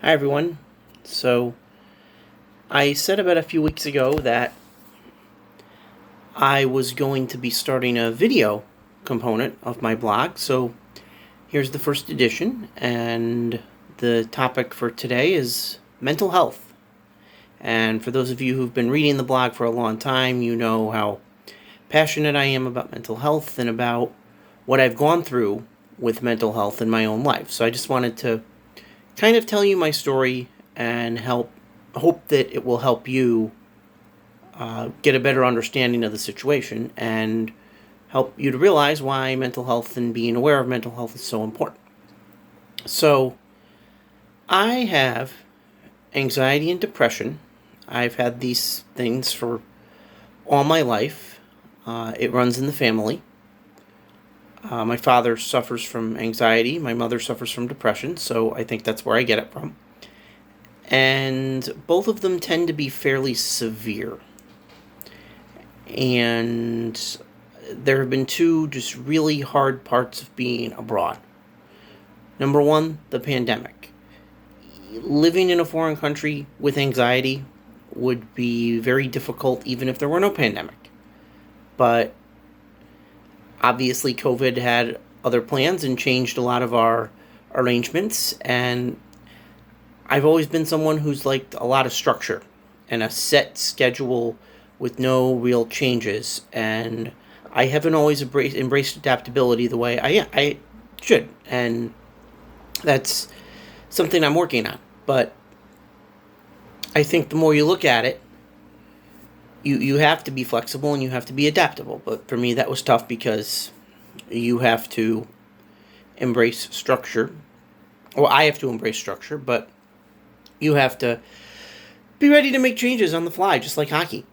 Hi, everyone. So, I said about a few weeks ago that I was going to be starting a video component of my blog. So, here's the first edition, and the topic for today is mental health. And for those of you who've been reading the blog for a long time, you know how passionate I am about mental health and about what I've gone through with mental health in my own life. So, I just wanted to kind of tell you my story and hope that it will help you get a better understanding of the situation and help you to realize why mental health and being aware of mental health is so important. So, I have anxiety and depression. I've had these things for all my life. It runs in the family. My father suffers from anxiety. My mother suffers from depression, so I think that's where I get it from. And both of them tend to be fairly severe. And there have been two just really hard parts of being abroad. Number one, the pandemic. Living in a foreign country with anxiety would be very difficult even if there were no pandemic. But obviously, COVID had other plans and changed a lot of our arrangements. And I've always been someone who's liked a lot of structure and a set schedule with no real changes. And I haven't always embraced adaptability the way I should. And that's something I'm working on. But I think the more you look at it, you have to be flexible and you have to be adaptable. But for me, that was tough because you have to embrace structure. Well, I have to embrace structure, but you have to be ready to make changes on the fly, just like hockey.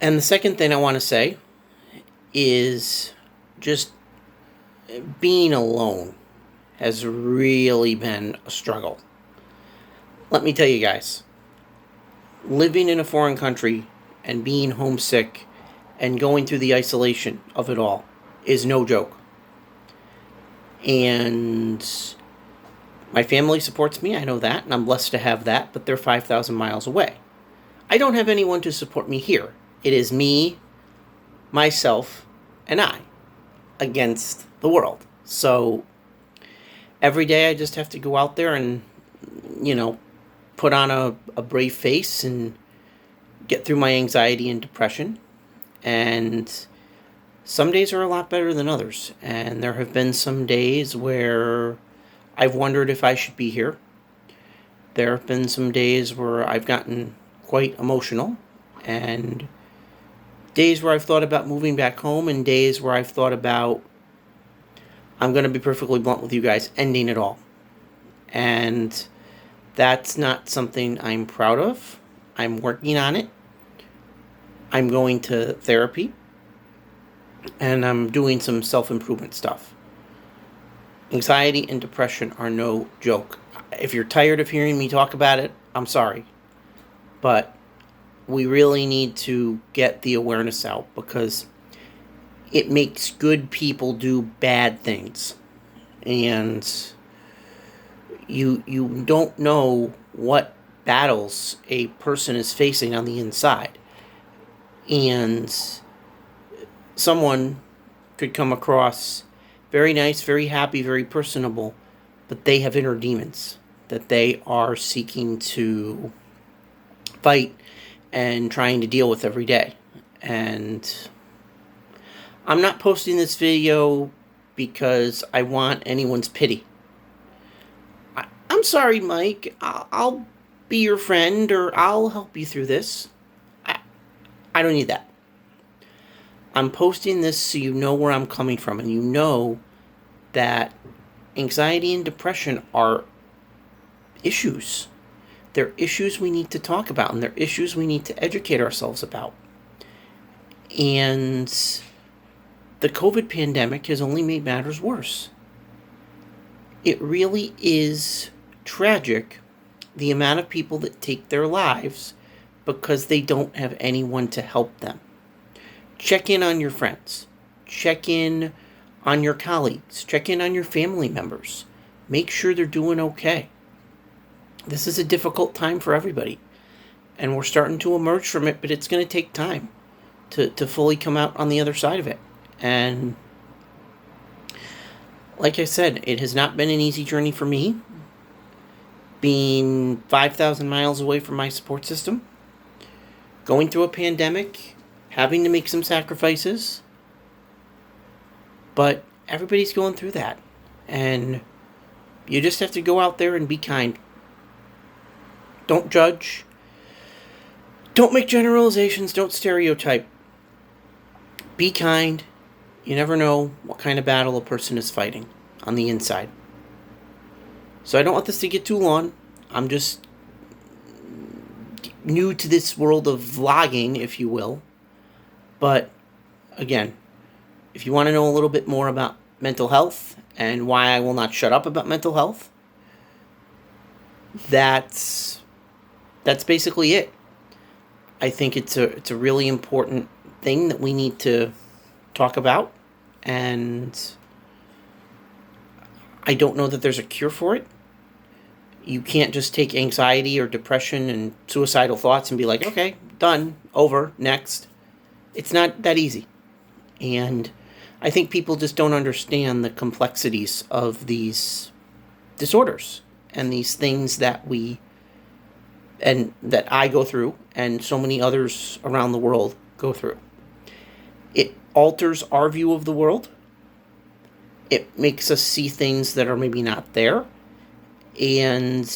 And the second thing I want to say is just being alone has really been a struggle. Let me tell you guys, living in a foreign country and being homesick and going through the isolation of it all is no joke. And my family supports me, I know that, and I'm blessed to have that, but they're 5,000 miles away. I don't have anyone to support me here. It is me, myself, and I against the world. So every day I just have to go out there and, put on a brave face and get through my anxiety and depression. And some days are a lot better than others. And there have been some days where I've wondered if I should be here. There have been some days where I've gotten quite emotional, and days where I've thought about moving back home, and days where I've thought about, I'm going to be perfectly blunt with you guys, ending it all. And that's not something I'm proud of. I'm working on it. I'm going to therapy, and I'm doing some self-improvement stuff. Anxiety and depression are no joke. If you're tired of hearing me talk about it, I'm sorry. But we really need to get the awareness out because it makes good people do bad things. And you don't know what battles a person is facing on the inside. And someone could come across very nice, very happy, very personable, but they have inner demons that they are seeking to fight and trying to deal with every day. And I'm not posting this video because I want anyone's pity. I'm sorry, Mike. I'll be your friend or I'll help you through this. I don't need that. I'm posting this so you know where I'm coming from and you know that anxiety and depression are issues. They're issues we need to talk about, and they're issues we need to educate ourselves about. And the COVID pandemic has only made matters worse. It really is tragic, the amount of people that take their lives because they don't have anyone to help them. Check in on your friends. Check in on your colleagues. Check in on your family members. Make sure they're doing okay. This is a difficult time for everybody, and we're starting to emerge from it, but it's going to take time to fully come out on the other side of it. And like I said, it has not been an easy journey for me, being 5,000 miles away from my support system, going through a pandemic, having to make some sacrifices. But everybody's going through that. And you just have to go out there and be kind. Don't judge. Don't make generalizations. Don't stereotype. Be kind. You never know what kind of battle a person is fighting on the inside. So I don't want this to get too long. I'm just new to this world of vlogging, if you will. But again, if you want to know a little bit more about mental health and why I will not shut up about mental health, that's basically it. I think it's a really important thing that we need to talk about, and I don't know that there's a cure for it. You can't just take anxiety or depression and suicidal thoughts and be like, okay, done, over, next. It's not that easy. And I think people just don't understand the complexities of these disorders and these things that I go through and so many others around the world go through. It alters our view of the world. It makes us see things that are maybe not there. And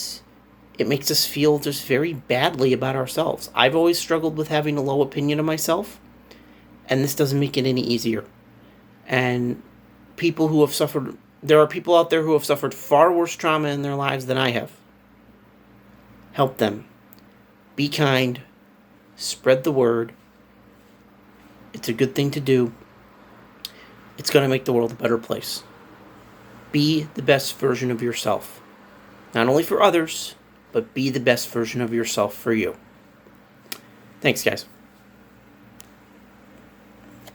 it makes us feel just very badly about ourselves. I've always struggled with having a low opinion of myself, and this doesn't make it any easier. And people who have suffered, there are people out there who have suffered far worse trauma in their lives than I have. Help them. Be kind. Spread the word. It's a good thing to do. It's going to make the world a better place. Be the best version of yourself. Not only for others, but be the best version of yourself for you. Thanks, guys.